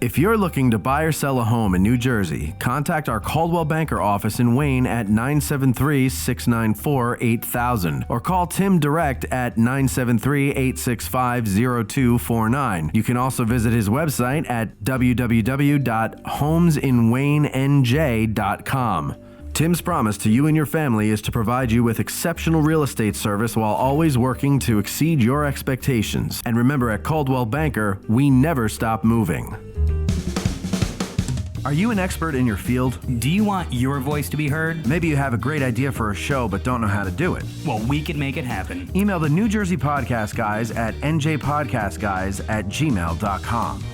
If you're looking to buy or sell a home in New Jersey, contact our Coldwell Banker office in Wayne at 973-694-8000 or call Tim direct at 973-865-0249. You can also visit his website at www.homesinwaynenj.com. Tim's promise to you and your family is to provide you with exceptional real estate service while always working to exceed your expectations. And remember, at Coldwell Banker, we never stop moving. Are you an expert in your field? Do you want your voice to be heard? Maybe you have a great idea for a show but don't know how to do it. Well, we can make it happen. Email the New Jersey Podcast Guys at njpodcastguys@gmail.com.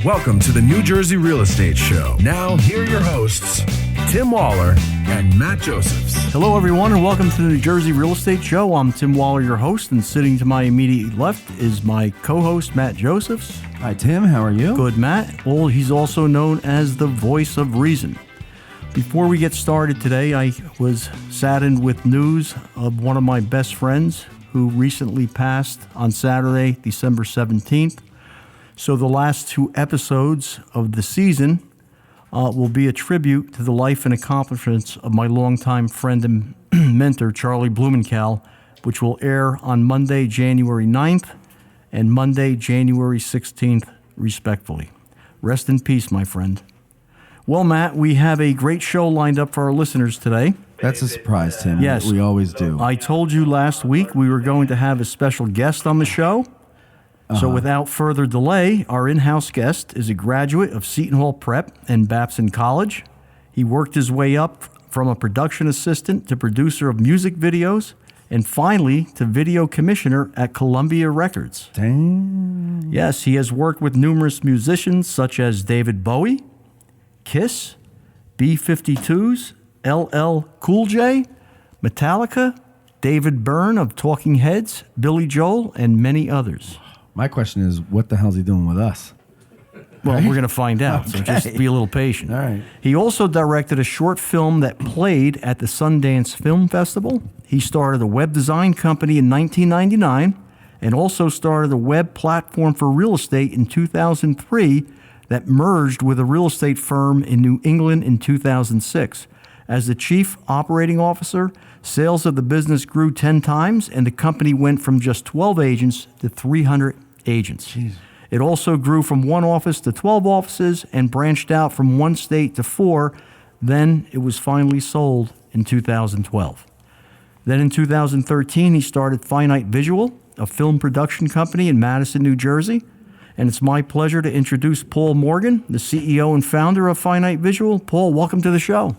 Welcome to the New Jersey Real Estate Show. Now, here are your hosts, Tim Waller and Matt Josephs. Hello, everyone, and welcome to the New Jersey Real Estate Show. I'm Tim Waller, your host, and sitting to my immediate left is my co-host, Matt Josephs. Hi, Tim. How are you? Good, Matt. Well, he's also known as the voice of reason. Before we get started today, I was saddened with news of one of my best friends who recently passed on Saturday, December 17th. So the last two episodes of the season will be a tribute to the life and accomplishments of my longtime friend and mentor, Charlie Blumenkehl, which will air on Monday, January 9th and Monday, January 16th, respectively. Rest in peace, my friend. Well, Matt, we have a great show lined up for our listeners today. That's a surprise, Tim. Yes. We always do. I told you last week we were going to have a special guest on the show. So without further delay, our in-house guest is a graduate of Seton Hall Prep and Babson College. He worked his way up from a production assistant to producer of music videos and finally to video commissioner at Columbia Records. Dang. Yes, he has worked with numerous musicians such as David Bowie, Kiss, B-52s, LL Cool J, Metallica, David Byrne of Talking Heads, Billy Joel, and many others. My question is, what the hell's he doing with us? Well, we're going to find out, so just be a little patient. All right. He also directed a short film that played at the Sundance Film Festival. He started a web design company in 1999 and also started a web platform for real estate in 2003 that merged with a real estate firm in New England in 2006. As the chief operating officer, sales of the business grew 10 times, and the company went from just 12 agents to 300 agents. Jeez. It also grew from one office to 12 offices and branched out from one state to 4. Then it was finally sold in 2012. Then in 2013, he started Finite Visual, a film production company in Madison, New Jersey. And it's my pleasure to introduce Paul Morgan, the CEO and founder of Finite Visual. Paul, welcome to the show.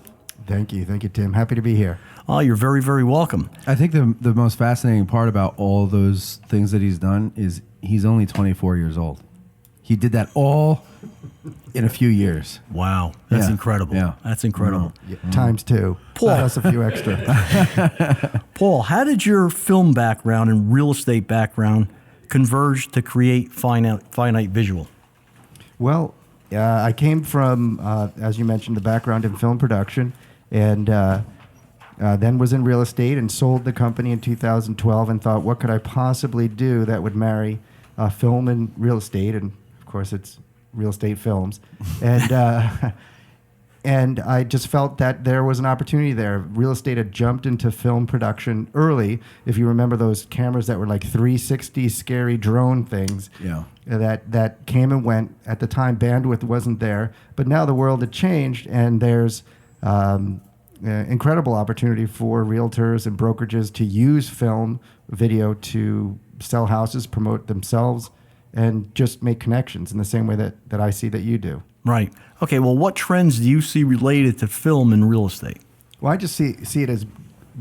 Thank you, Tim. Happy to be here. Oh, you're very, very welcome. I think the most fascinating part about all those things that he's done is he's only 24 years old. He did that all in a few years. Wow, that's incredible. Yeah. That's incredible. Yeah, times two. Paul. Plus a few extra. Paul, how did your film background and real estate background converge to create Finite Visual? Well, I came from, as you mentioned, the background in film production, and then was in real estate and sold the company in 2012 and thought, what could I possibly do that would marry film and real estate? And of course, it's real estate films. And and I just felt that there was an opportunity there. Real estate had jumped into film production early. If you remember those cameras that were like 360 scary drone things, that came and went. At the time, bandwidth wasn't there, but now the world had changed, and there's incredible opportunity for realtors and brokerages to use film, video to sell houses, promote themselves, and just make connections in the same way that I see that you do. Right. Okay, well, what trends do you see related to film and real estate? Well, I just see it as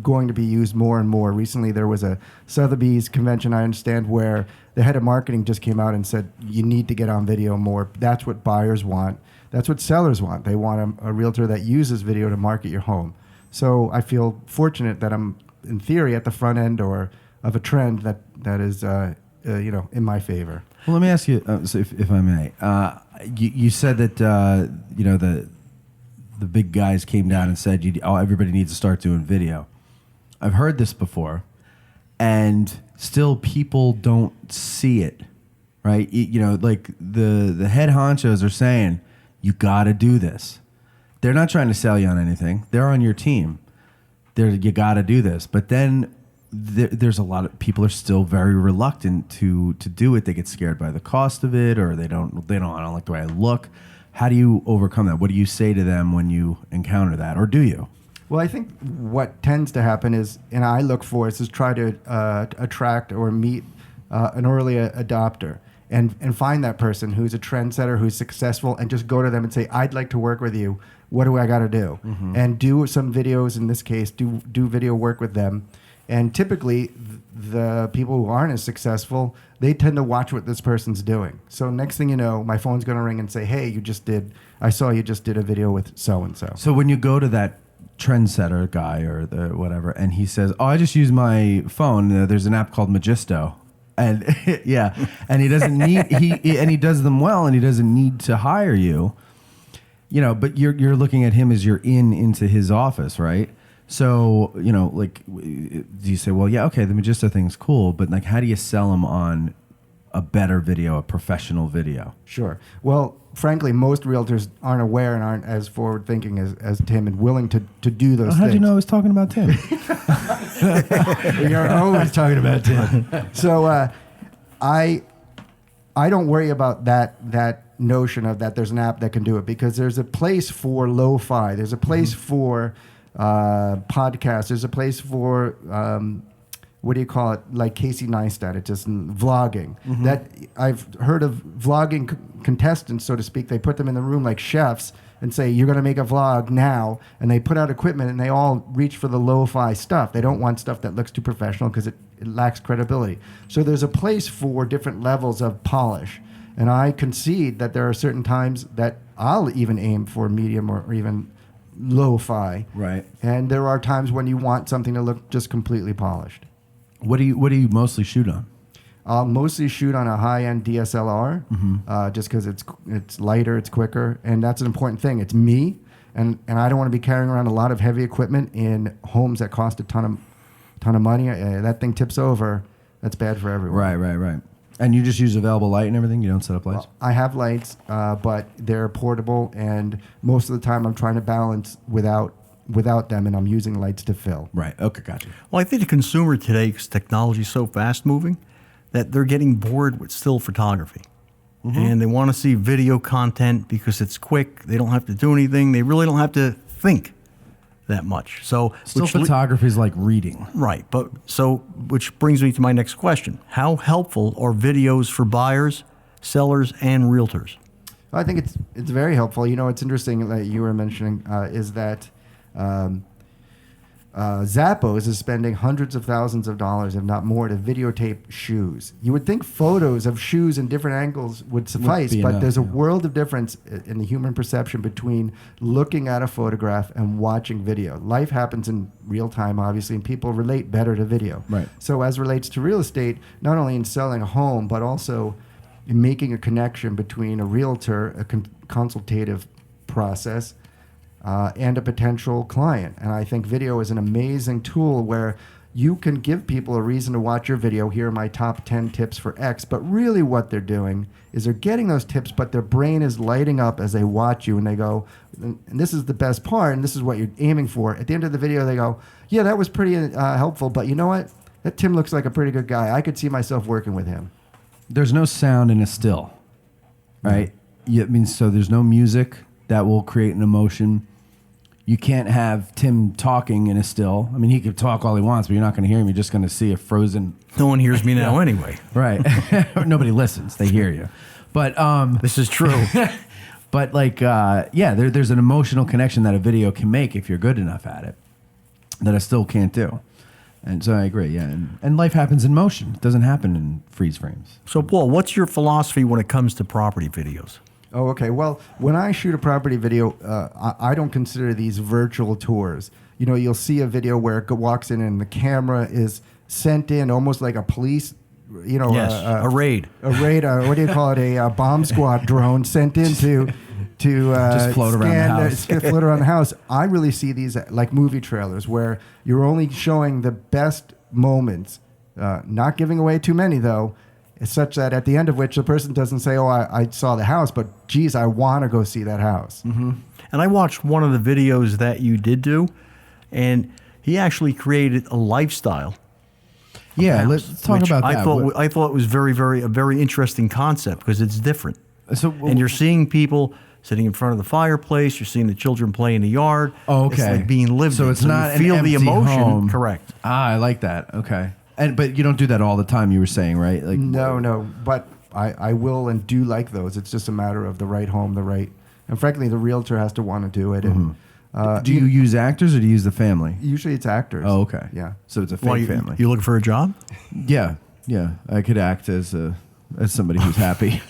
going to be used more and more. Recently, there was a Sotheby's convention, I understand, where the head of marketing just came out and said, you need to get on video more. That's what buyers want. That's what sellers want. They want a realtor that uses video to market your home. So I feel fortunate that I'm, in theory, at the front end or of a trend that is in my favor. Well, let me ask you, so if I may. You said that the big guys came down and said everybody needs to start doing video. I've heard this before, and still people don't see it, right? You know, like the head honchos are saying, you got to do this. They're not trying to sell you on anything. They're on your team. You got to do this. But then there's a lot of people are still very reluctant to do it. They get scared by the cost of it, or I don't like the way I look. How do you overcome that? What do you say to them when you encounter that, or do you? Well, I think what tends to happen is, and I look for is try to attract or meet an early adopter and find that person who's a trendsetter, who's successful, and just go to them and say, I'd like to work with you. What do I got to do? Mm-hmm. And do some videos, in this case, do video work with them. And typically, the people who aren't as successful, they tend to watch what this person's doing. So next thing you know, my phone's going to ring and say, hey, I saw you just did a video with so-and-so. So when you go to that trendsetter guy or the whatever, and he says, oh, I just use my phone. There's an app called Magisto. And yeah, and he doesn't need, he does them well, and he doesn't need to hire you, you know, but you're looking at him as you're into his office, right? So, you know, like, do you say, well, yeah, okay, the Magisto thing's cool, but like, how do you sell him on a better video, a professional video? Sure. Well, frankly, most realtors aren't aware and aren't as forward thinking as Tim and willing to do those things. How'd you know I was talking about Tim? You're always talking about Tim. So I don't worry about that notion of that there's an app that can do it, because there's a place for lo-fi. There's a place for podcasts. There's a place for what do you call it? Like Casey Neistat, it's just vlogging. Mm-hmm. That I've heard of vlogging contestants, so to speak. They put them in the room like chefs and say, you're going to make a vlog now. And they put out equipment and they all reach for the lo-fi stuff. They don't want stuff that looks too professional because it lacks credibility. So there's a place for different levels of polish. And I concede that there are certain times that I'll even aim for medium or even lo-fi. Right. And there are times when you want something to look just completely polished. What do you mostly shoot on? I'll mostly shoot on a high-end DSLR, just because it's lighter, it's quicker, and that's an important thing. It's me, and I don't want to be carrying around a lot of heavy equipment in homes that cost a ton of money. That thing tips over, that's bad for everyone. Right. And you just use available light and everything? You don't set up lights? Well, I have lights, but they're portable, and most of the time I'm trying to balance without them, and I'm using lights to fill. Right. Okay, gotcha. Well, I think the consumer today, because technology is so fast-moving, that they're getting bored with still photography. Mm-hmm. And they want to see video content because it's quick. They don't have to do anything. They really don't have to think that much. So still photography is like reading. Right. Which brings me to my next question. How helpful are videos for buyers, sellers, and realtors? I think it's very helpful. You know, it's interesting that you were mentioning is that Zappos is spending hundreds of thousands of dollars, if not more, to videotape shoes. You would think photos of shoes in different angles would suffice, but there's a world of difference in the human perception between looking at a photograph and watching video. Life happens in real time, obviously, and people relate better to video. Right. So as relates to real estate, not only in selling a home, but also in making a connection between a realtor, a consultative process, and a potential client. And I think video is an amazing tool where you can give people a reason to watch your video. Here are my top 10 tips for X. But really what they're doing is they're getting those tips, but their brain is lighting up as they watch you, and they go, and this is the best part, and this is what you're aiming for. At the end of the video, they go, yeah, that was pretty helpful, but you know what? That Tim looks like a pretty good guy. I could see myself working with him. There's no sound in a still, right? So there's no music that will create an emotion. You can't have Tim talking in a still. I mean, he could talk all he wants, but you're not going to hear him. You're just going to see a frozen... No one hears me now anyway. Right. Nobody listens. They hear you. But this is true. But there's an emotional connection that a video can make if you're good enough at it that a still can't do. And so I agree, yeah. And life happens in motion. It doesn't happen in freeze frames. So, Paul, what's your philosophy when it comes to property videos? Oh, okay. Well, when I shoot a property video, I don't consider these virtual tours. You know, you'll see a video where it walks in and the camera is sent in almost like a police, you know. Yes, a raid. A raid, what do you call it? A bomb squad drone sent in to just float around the house. Float around the house. I really see these like movie trailers where you're only showing the best moments Not giving away too many, though, is such that at the end of which the person doesn't say, oh, I saw the house, but geez, I want to go see that house. Mm-hmm. And I watched one of the videos that you did do, and he actually created a lifestyle. Yeah, let's talk about that. I thought it was a very interesting concept because it's different. So, and you're seeing people sitting in front of the fireplace. You're seeing the children play in the yard. Oh, okay. It's like being lived so in. It's not you feel an the empty emotion. home. Correct. I like that. Okay. But you don't do that all the time. You were saying, right? Like No. But I will and do like those. It's just a matter of the right home, and frankly, the realtor has to want to do it. And do you use actors or do you use the family? usually it's actors. Oh, okay. Yeah. So it's a fake family. You looking for a job? Yeah. I could act as somebody who's happy.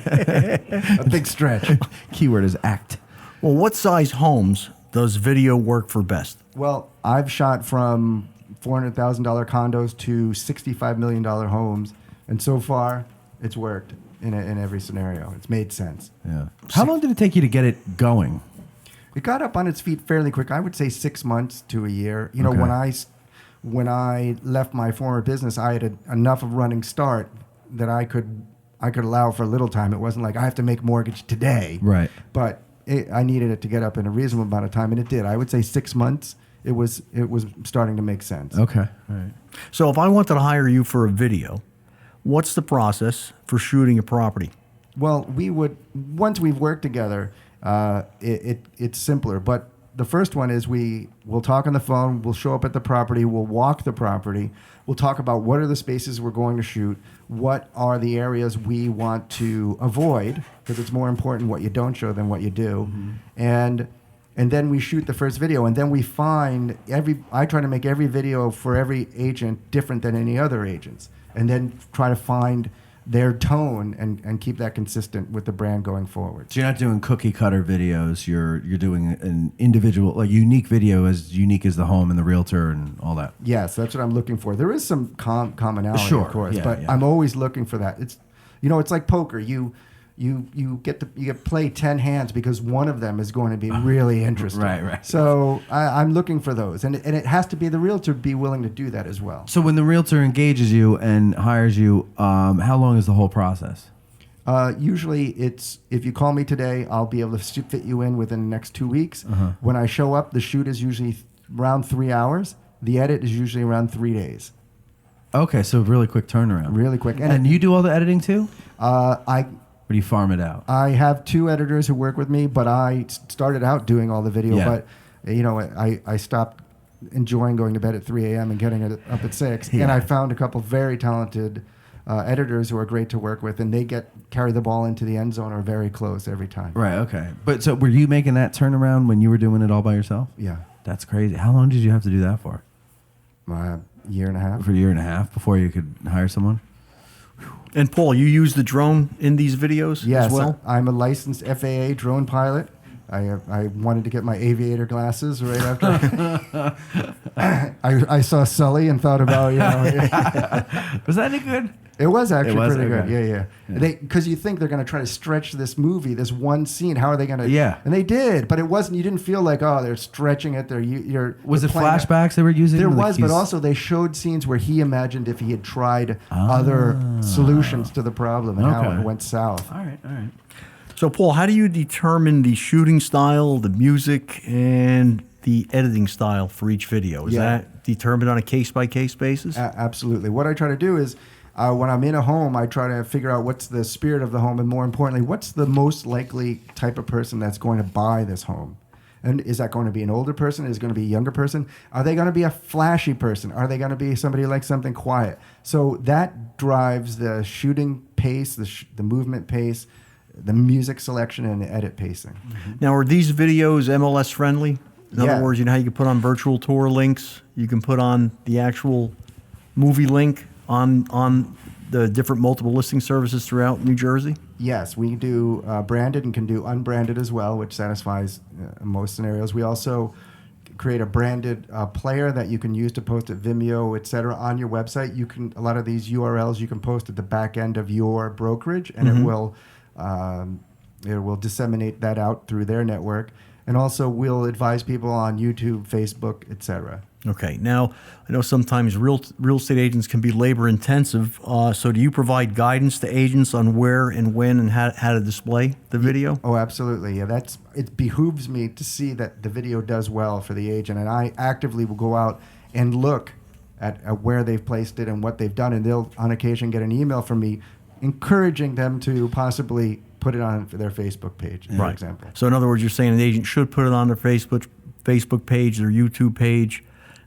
A big stretch. Keyword is act. Well, what size homes does video work for best? Well, I've shot from $400,000 condos to $65 million homes, and so far, it's worked in every scenario. It's made sense. Yeah. How long did it take you to get it going? It got up on its feet fairly quick. I would say 6 months to a year. You know, Okay. when I left my former business, I had enough of running start that I could allow for a little time. It wasn't like I have to make mortgage today. Right. But I needed it to get up in a reasonable amount of time, and it did. I would say 6 months. It was starting to make sense. Okay. All right. So if I wanted to hire you for a video, what's the process for shooting a property? Well, once we've worked together, it's simpler. But the first one is we'll talk on the phone, we'll show up at the property, we'll walk the property, we'll talk about what are the spaces we're going to shoot, what are the areas we want to avoid, because it's more important what you don't show than what you do. Mm-hmm. And then we shoot the first video, and then we find I try to make every video for every agent different than any other agents, and then try to find their tone and keep that consistent with the brand going forward. So you're not doing cookie cutter videos. You're doing an individual, like unique video, as unique as the home and the realtor and all that. Yes, that's what I'm looking for. There is some commonality, Sure, of course, yeah, but yeah. I'm always looking for that. It's like poker. You get to play 10 hands because one of them is going to be really interesting. Right. So I'm looking for those, and it has to be the realtor be willing to do that as well. So when the realtor engages you and hires you, how long is the whole process? Usually it's, if you call me today, I'll be able to fit you in within the next 2 weeks. When I show up, the shoot is usually around 3 hours. The edit is usually around 3 days. Okay, so really quick turnaround. Really quick. And you do all the editing too? Or do you farm it out? I have 2 editors who work with me, but I started out doing all the video. Yeah. But I stopped enjoying going to bed at 3 a.m. and getting it up at 6. Yeah. And I found a couple very talented editors who are great to work with, and they carry the ball into the end zone or very close every time. Right, okay. But so were you making that turnaround when you were doing it all by yourself? Yeah. That's crazy. How long did you have to do that for? Year and a half. For a year and a half before you could hire someone? And Paul, you use the drone in these videos Yes, as well? I'm a licensed FAA drone pilot. I wanted to get my aviator glasses right after I saw Sully and thought about, Was that any good? It was actually pretty okay. good. Yeah. Because you think they're going to try to stretch this movie, this one scene. How are they going to? Yeah. And they did, but it wasn't. You didn't feel like, oh, they're stretching it. Was it playing flashbacks they were using? There Like was, but also they showed scenes where he imagined if he had tried other solutions to the problem and how Okay. it went south. All right. So, Paul, how do you determine the shooting style, the music, and the editing style for each video? Is that determined on a case-by-case basis? Absolutely. What I try to do is, when I'm in a home, I try to figure out what's the spirit of the home, and more importantly, what's the most likely type of person that's going to buy this home. And is that going to be an older person? Is it going to be a younger person? Are they going to be a flashy person? Are they going to be somebody who likes something quiet? So that drives the shooting pace, the movement pace, the music selection, and the edit pacing. Mm-hmm. Now, are these videos MLS friendly? In other words, you know how you can put on virtual tour links? You can put on the actual movie link on the different multiple listing services throughout New Jersey? Yes, we do branded and can do unbranded as well, which satisfies most scenarios. We also create a branded player that you can use to post at Vimeo, et cetera, on your website. A lot of these URLs you can post at the back end of your brokerage, and it will disseminate that out through their network. and also we'll advise people on YouTube, Facebook, etc. Okay. Now, I know sometimes real estate agents can be labor intensive. So do you provide guidance to agents on where and when and how to display the video? Oh, absolutely. Yeah, it behooves me to see that the video does well for the agent, and I actively will go out and look at where they've placed it and what they've done, and they'll on occasion get an email from me encouraging them to possibly put it on their Facebook page, for example. So in other words, you're saying an agent should put it on their Facebook page, their YouTube page,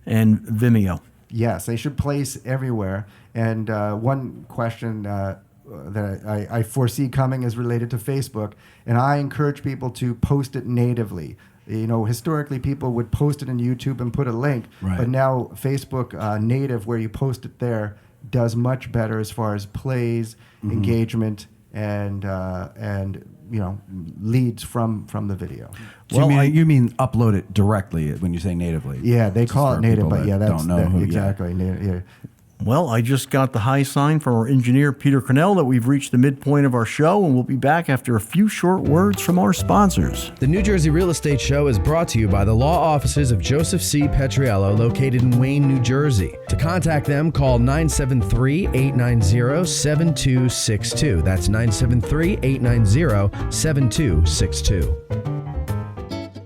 and Vimeo. Yes, they should place everywhere. And one question that I foresee coming is related to Facebook, and I encourage people to post it natively. You know, historically, people would post it in YouTube and put a link, but now Facebook native, where you post it there, does much better as far as plays, engagement, and leads from the video. So you mean upload it directly when you say natively? Yeah, they call it native, but that's don't know exactly. Yeah. Well, I just got the high sign from our engineer, Peter Cornell, that we've reached the midpoint of our show, and we'll be back after a few short words from our sponsors. The New Jersey Real Estate Show is brought to you by the law offices of Joseph C. Petriello, located in Wayne, New Jersey. To contact them, call 973-890-7262. That's 973-890-7262.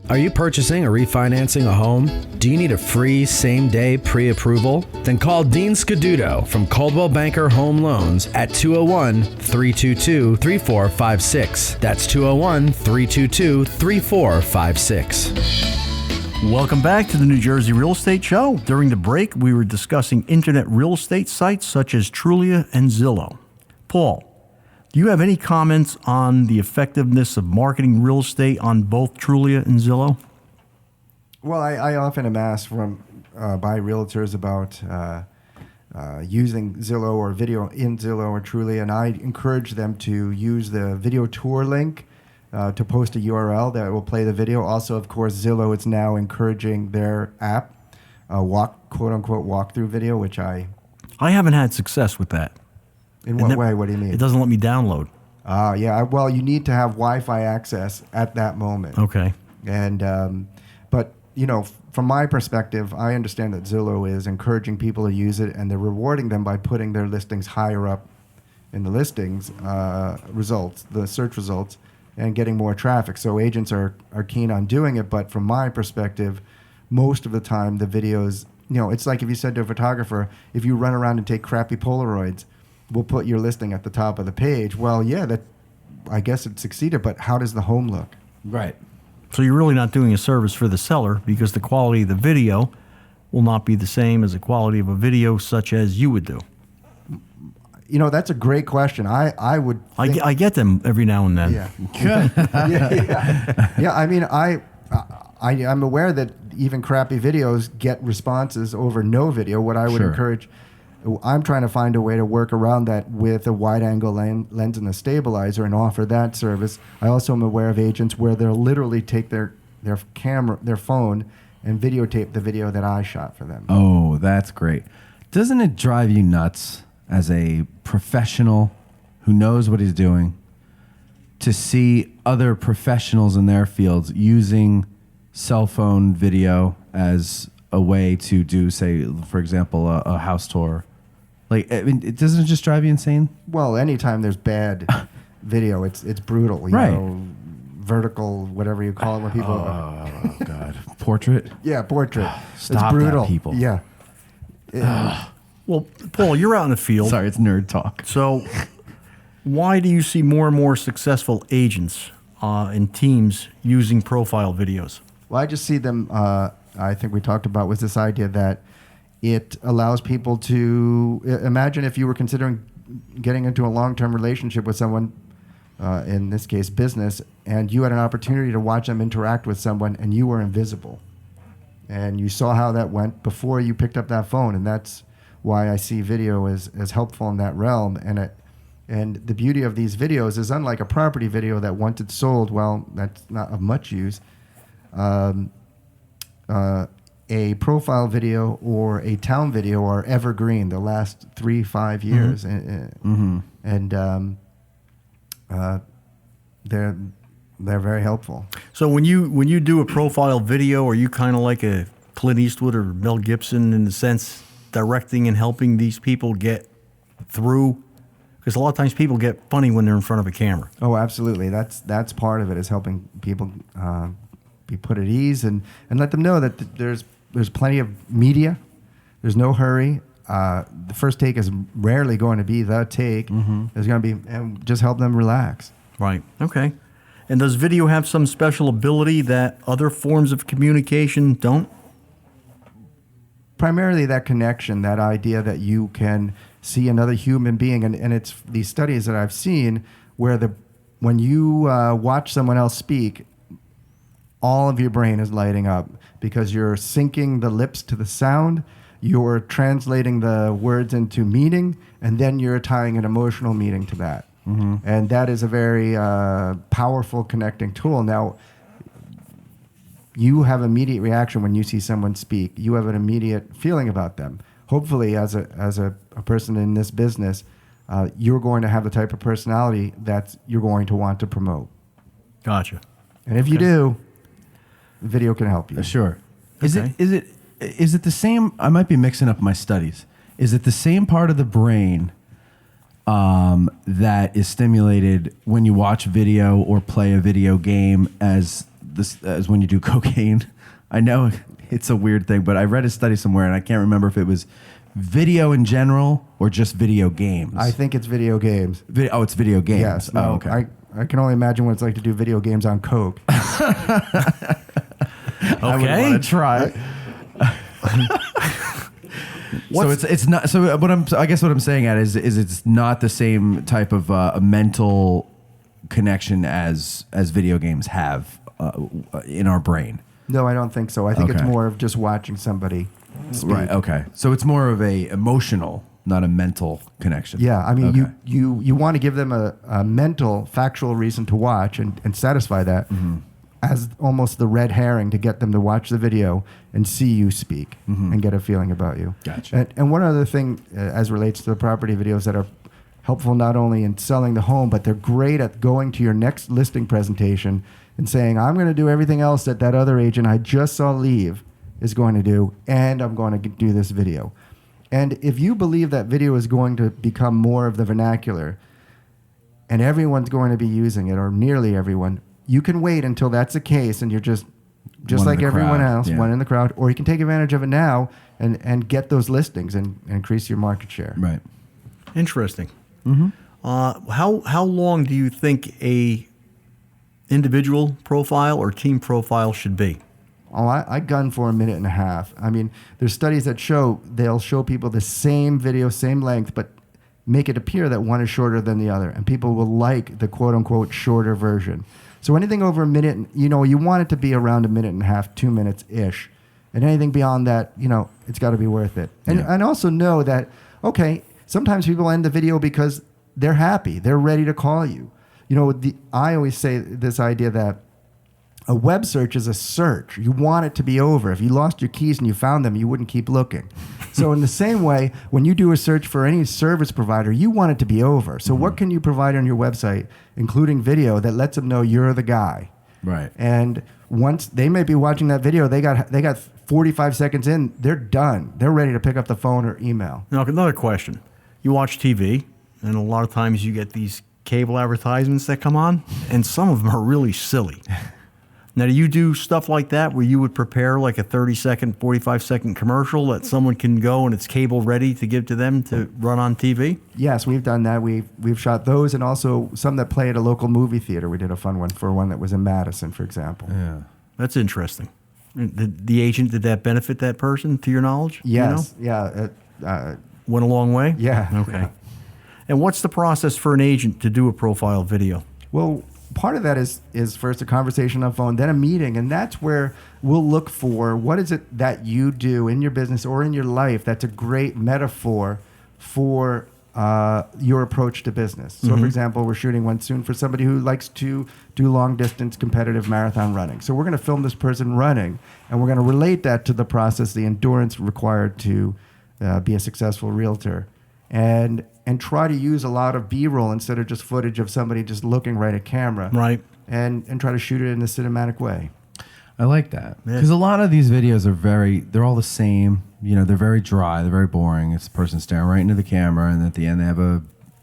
Are you purchasing or refinancing a home? Do you need a free same-day pre-approval? Then call Dean Scaduto from Coldwell Banker Home Loans at 201-322-3456. That's 201-322-3456. Welcome back to the New Jersey Real Estate Show. During the break, we were discussing internet real estate sites such as Trulia and Zillow. Paul, do you have any comments on the effectiveness of marketing real estate on both Trulia and Zillow? Well, I often am asked by realtors about using Zillow or video in Zillow or Trulia, and I encourage them to use the video tour link to post a URL that will play the video. Also, of course, Zillow is now encouraging their app, quote-unquote walkthrough video, which I haven't had success with that. In what way? What do you mean? It doesn't let me download. Yeah. Well, you need to have Wi-Fi access at that moment. Okay. And but from my perspective, I understand that Zillow is encouraging people to use it, and they're rewarding them by putting their listings higher up in the listings results, the search results, and getting more traffic. So agents are keen on doing it. But from my perspective, most of the time the videos, it's like if you said to a photographer, if you run around and take crappy Polaroids, we'll put your listing at the top of the page. Well, yeah, I guess it succeeded, but how does the home look? Right. So you're really not doing a service for the seller, because the quality of the video will not be the same as the quality of a video such as you would do. That's a great question. I would think, I get them every now and then. Yeah. Yeah. I mean, I'm aware that even crappy videos get responses over no video. What I would encourage, I'm trying to find a way to work around that with a wide-angle lens and a stabilizer and offer that service. I also am aware of agents where they'll literally take their camera, their phone, and videotape the video that I shot for them. Oh, that's great. Doesn't it drive you nuts as a professional who knows what he's doing to see other professionals in their fields using cell phone video as a way to do, say, for example, a house tour? Like, I mean, it doesn't just drive you insane? Well, anytime there's bad video, it's brutal. You know, vertical, whatever you call it, when people. Oh God, portrait. Yeah, portrait. Stop it's brutal. that, people. Yeah. Well, Paul, you're out in the field. Sorry, it's nerd talk. So, why do you see more and more successful agents and teams using profile videos? Well, I just see them. I think we talked about was this idea that it allows people to imagine if you were considering getting into a long-term relationship with someone, in this case business, and you had an opportunity to watch them interact with someone and you were invisible. And you saw how that went before you picked up that phone. And that's why I see video as helpful in that realm. And the beauty of these videos is, unlike a property video that once it's sold, well, that's not of much use. A profile video or a town video are evergreen. They'll last 3-5 years, and They're very helpful. So when you do a profile video, are you kind of like a Clint Eastwood or Mel Gibson in the sense directing and helping these people get through? Because a lot of times people get funny when they're in front of a camera. Oh, absolutely. That's part of it, is helping people be put at ease and let them know that there's plenty of media. There's no hurry. The first take is rarely going to be the take. There's going to be, and just help them relax. Right. Okay. And does video have some special ability that other forms of communication don't? Primarily that connection, that idea that you can see another human being. And it's these studies that I've seen where when you watch someone else speak, all of your brain is lighting up because you're syncing the lips to the sound, you're translating the words into meaning, and then you're tying an emotional meaning to that. And that is a very powerful connecting tool. Now, you have immediate reaction when you see someone speak. You have an immediate feeling about them. Hopefully, as a person in this business, you're going to have the type of personality that you're going to want to promote. Gotcha. And if you do, video can help you. Sure. Okay. Is it the same? I might be mixing up my studies. Is it the same part of the brain that is stimulated when you watch video or play a video game as when you do cocaine? I know it's a weird thing, but I read a study somewhere, and I can't remember if it was video in general or just video games. I think it's video games. It's video games. Yes. No, okay. I can only imagine what it's like to do video games on coke. I would want to try. So it's not. So I guess what I'm saying at is it's not the same type of a mental connection as video games have in our brain. No, I don't think so. I think it's Okay. more of just watching somebody speak. Right. Okay. So it's more of a emotional, not a mental connection. Yeah, I mean, Okay. you want to give them a mental, factual reason to watch and satisfy that as almost the red herring to get them to watch the video and see you speak and get a feeling about you. Gotcha. And one other thing as relates to the property videos that are helpful not only in selling the home, but they're great at going to your next listing presentation and saying, I'm going to do everything else that other agent I just saw leave is going to do, and I'm going to do this video. And if you believe that video is going to become more of the vernacular and everyone's going to be using it, or nearly everyone, you can wait until that's the case and you're just One in like the everyone crowd, else, yeah. one in the crowd, or you can take advantage of it now and get those listings and increase your market share. Right. Interesting. How long do you think a individual profile or team profile should be? Oh, I gun for a minute and a half. I mean, there's studies that they'll show people the same video, same length, but make it appear that one is shorter than the other, and people will like the quote-unquote shorter version. So anything over a minute, you want it to be around a minute and a half, 2 minutes-ish. And anything beyond that, it's got to be worth it. And also know that, okay, sometimes people end the video because they're happy. They're ready to call you. I always say this idea that a web search is a search. You want it to be over. If you lost your keys and you found them, you wouldn't keep looking. So in the same way, when you do a search for any service provider, you want it to be over. So what can you provide on your website, including video, that lets them know you're the guy? Right. And once they may be watching that video, they got 45 seconds in, they're done. They're ready to pick up the phone or email. Now, another question. You watch TV, and a lot of times you get these cable advertisements that come on, and some of them are really silly. Now, do you do stuff like that where you would prepare like a 30-second, 45-second commercial that someone can go and it's cable ready to give to them to run on TV? Yes, we've done that. We've shot those, and also some that play at a local movie theater. We did a fun one for one that was in Madison, for example. Yeah. That's interesting. The agent, did that benefit that person, to your knowledge? Yes. You know? Yeah. Went a long way? Yeah. Okay. And what's the process for an agent to do a profile video? Well, part of that is first a conversation on phone, then a meeting, and that's where we'll look for what is it that you do in your business or in your life that's a great metaphor for your approach to business. So, for example, we're shooting one soon for somebody who likes to do long-distance competitive marathon running. So we're going to film this person running, and we're going to relate that to the process, the endurance required to be a successful realtor. And and try to use a lot of B-roll instead of just footage of somebody just looking right at camera. Right. And try to shoot it in a cinematic way. I like that because a lot of these videos are they're all the same. You know, they're very dry. They're very boring. It's a person staring right into the camera, and at the end they have a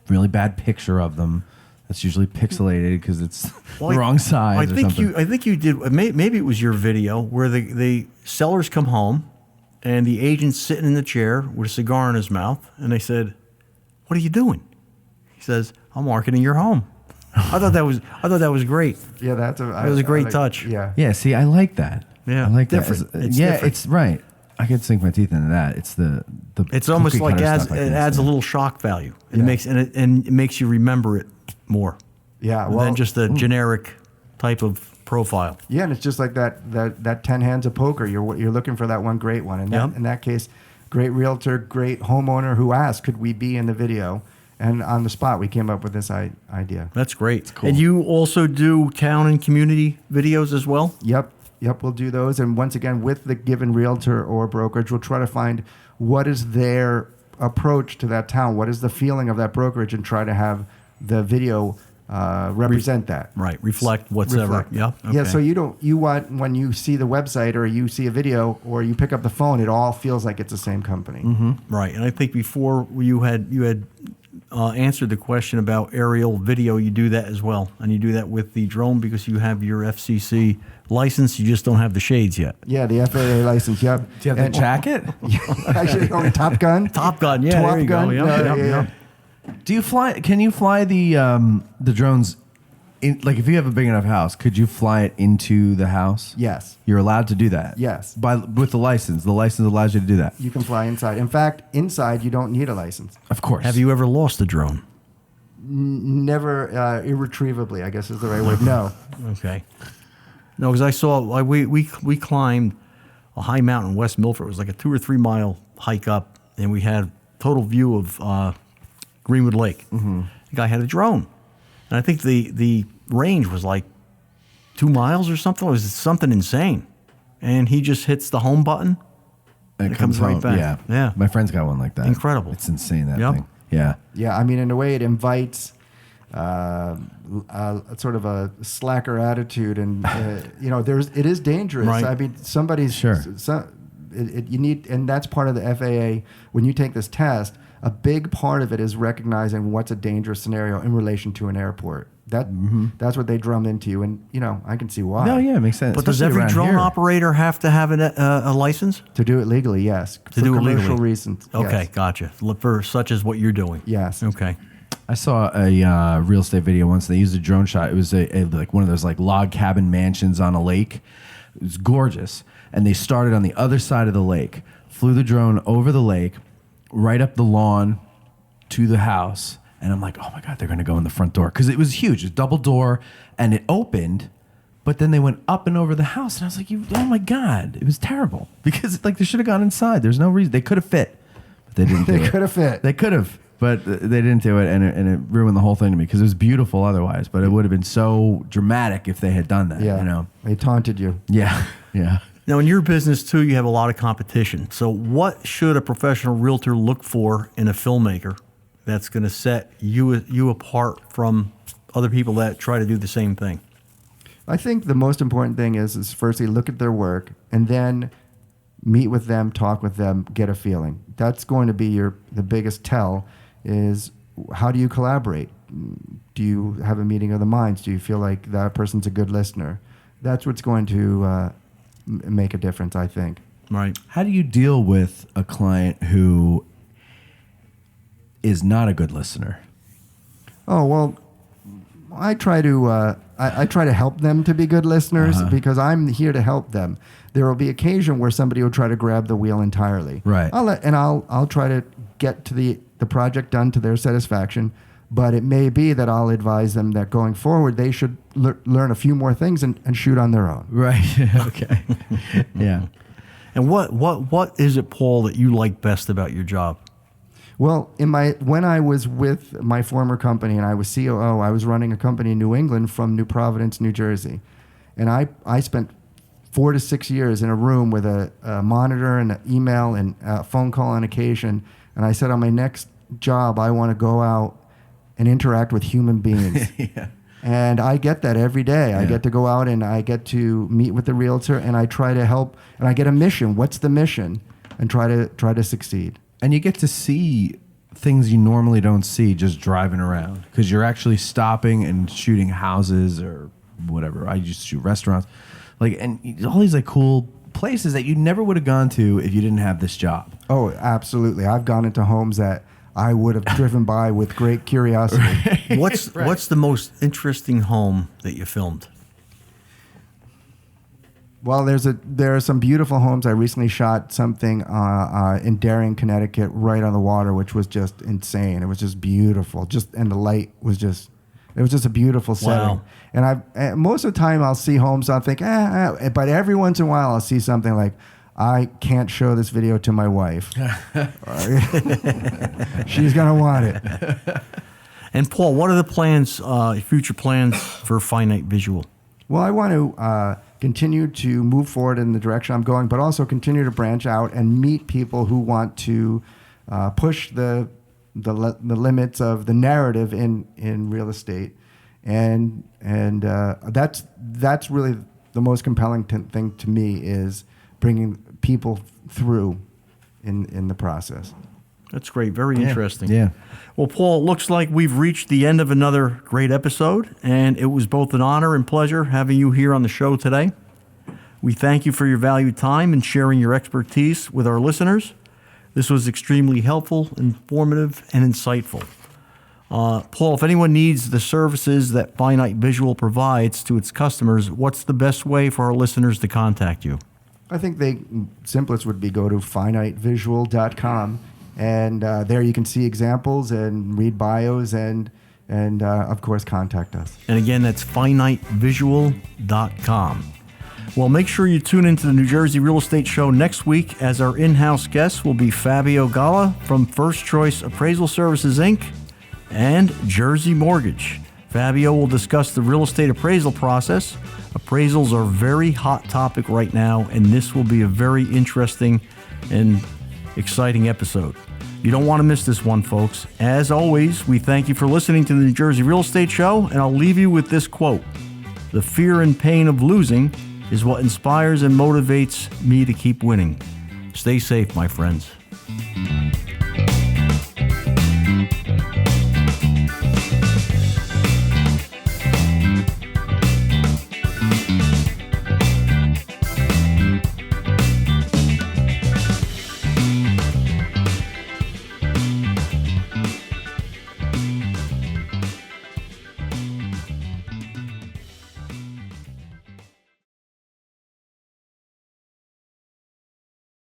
really bad picture of them. That's usually pixelated because it's the wrong size. I think you did. Maybe it was your video where the sellers come home, and the agent's sitting in the chair with a cigar in his mouth, and they said, "What are you doing?" He says, "I'm marketing your home." I thought that was great. Yeah, that was a great touch. Yeah. Yeah. See, I like that. Yeah, I like different. that. It's yeah, different. it's right. I could sink my teeth into that. It's the. It's almost like cookie-cutter stuff it adds a little shock value. It makes it makes you remember it more. Yeah, well, than just a generic type of profile. Yeah, and it's just like that 10 hands of poker. You're looking for that one great one. And in that case, great realtor, great homeowner who asked, could we be in the video? And on the spot, we came up with this idea. That's great. Cool. And you also do town and community videos as well? Yep, we'll do those. And once again, with the given realtor or brokerage, we'll try to find what is their approach to that town. What is the feeling of that brokerage, and try to have the video represent that. Right, reflect whatever. Yeah. Okay. Yeah, so you want, when you see the website or you see a video or you pick up the phone, it all feels like it's the same company. Mm-hmm. Right, and I think before you had answered the question about aerial video, you do that as well, and you do that with the drone because you have your FCC license. You just don't have the shades yet. Yeah, the FAA license. Yep. Do you have the jacket? Actually, only Top Gun. Top Gun. Yeah, there you go. Yep. Do you fly? Can you fly the drones? Like, if you have a big enough house, could you fly it into the house? Yes. You're allowed to do that. Yes. With the license. The license allows you to do that. You can fly inside. In fact, inside you don't need a license. Of course. Have you ever lost a drone? Never, irretrievably, I guess is the right word. No. Okay. No, because I saw we climbed a high mountain in West Milford. It was like a 2 or 3 mile hike up, and we had total view of Greenwood Lake. Mm-hmm. The guy had a drone, and I think the range was like 2 miles or something. It was something insane, and he just hits the home button, and it comes right back. Yeah. My friend's got one like that. Incredible. It's insane, that Yep. thing. Yeah. Yeah, I mean, in a way, it invites sort of a slacker attitude, and it is dangerous. Right. I mean, somebody's Sure. You need, and that's part of the FAA. When you take this test, a big part of it is recognizing what's a dangerous scenario in relation to an airport. That's what they drum into you, and I can see why. No, yeah, it makes sense. But does Especially every around drone here. operator have to have a license? To do it legally, yes. To do it legally. For commercial reasons. Okay, yes. gotcha. For such as what you're doing. Yes. Okay. I saw a real estate video once. They used a drone shot. It was like one of those like log cabin mansions on a lake. It was gorgeous. And they started on the other side of the lake, flew the drone over the lake, right up the lawn to the house. And I'm like, oh my God, they're going to go in the front door. Because it was huge. It's double door. And it opened. But then they went up and over the house. And I was like, oh my God. It was terrible. Because like they should have gone inside. There's no reason. They could have fit. But they didn't do it. They could have fit. They could have. But they didn't do it, and it ruined the whole thing to me because it was beautiful otherwise. But it would have been so dramatic if they had done that. Yeah. They taunted you. Yeah. Yeah. Now, in your business, too, you have a lot of competition. So what should a professional realtor look for in a filmmaker that's going to set you apart from other people that try to do the same thing? I think the most important thing is firstly look at their work and then meet with them, talk with them, get a feeling. That's going to be the biggest tell is how do you collaborate? Do you have a meeting of the minds? Do you feel like that person's a good listener? That's what's going to make a difference, I think. Right. How do you deal with a client who is not a good listener? Oh, well, I try to I try to help them to be good listeners because I'm here to help them. There will be occasion where somebody will try to grab the wheel entirely. Right. I'll try to get to the project done to their satisfaction, but it may be that I'll advise them that going forward they should learn a few more things and shoot on their own. Right. Okay. Yeah. And what is it, Paul, that you like best about your job? Well, when I was with my former company and I was COO, I was running a company in New England from New Providence, New Jersey. And I spent 4 to 6 years in a room with a monitor and an email and a phone call on occasion. And I said on my next job, I want to go out and interact with human beings. Yeah. And I get that every day. I get to go out and I get to meet with the realtor, and I try to help, and I get a mission. What's the mission? And try to succeed. And you get to see things you normally don't see just driving around, because you're actually stopping and shooting houses or whatever. I used to shoot restaurants, like, and all these like cool places that you never would have gone to if you didn't have this job. Oh, absolutely. I've gone into homes that I would have driven by with great curiosity. What's the most interesting home that you filmed? Well, there are some beautiful homes. I recently shot something in Darien, Connecticut, right on the water, which was just insane. It was just beautiful. And the light was just, it was just a beautiful setting. Wow. And most of the time I'll see homes, I'll think, but every once in a while I'll see something like, I can't show this video to my wife. She's going to want it. And Paul, what are the plans, future plans for Finite Visual? Well, I want to continue to move forward in the direction I'm going, but also continue to branch out and meet people who want to push the limits of the narrative in real estate, and that's really the most compelling thing to me, is bringing people through in the process. That's great. Very interesting. Yeah. Well, Paul, it looks like we've reached the end of another great episode, and it was both an honor and pleasure having you here on the show today. We thank you for your valued time and sharing your expertise with our listeners. This was extremely helpful, informative, and insightful. Paul, if anyone needs the services that Finite Visual provides to its customers, what's the best way for our listeners to contact you? I think the simplest would be go to finitevisual.com, and there you can see examples and read bios and of course contact us. And again, that's finitevisual.com. Well, make sure you tune into the New Jersey Real Estate Show next week, as our in-house guest will be Fabio Galla from First Choice Appraisal Services, Inc. and Jersey Mortgage. Fabio will discuss the real estate appraisal process. Appraisals are a very hot topic right now, and this will be a very interesting and exciting episode. You don't want to miss this one, folks. As always, we thank you for listening to the New Jersey Real Estate Show, and I'll leave you with this quote: "The fear and pain of losing is what inspires and motivates me to keep winning." Stay safe, my friends.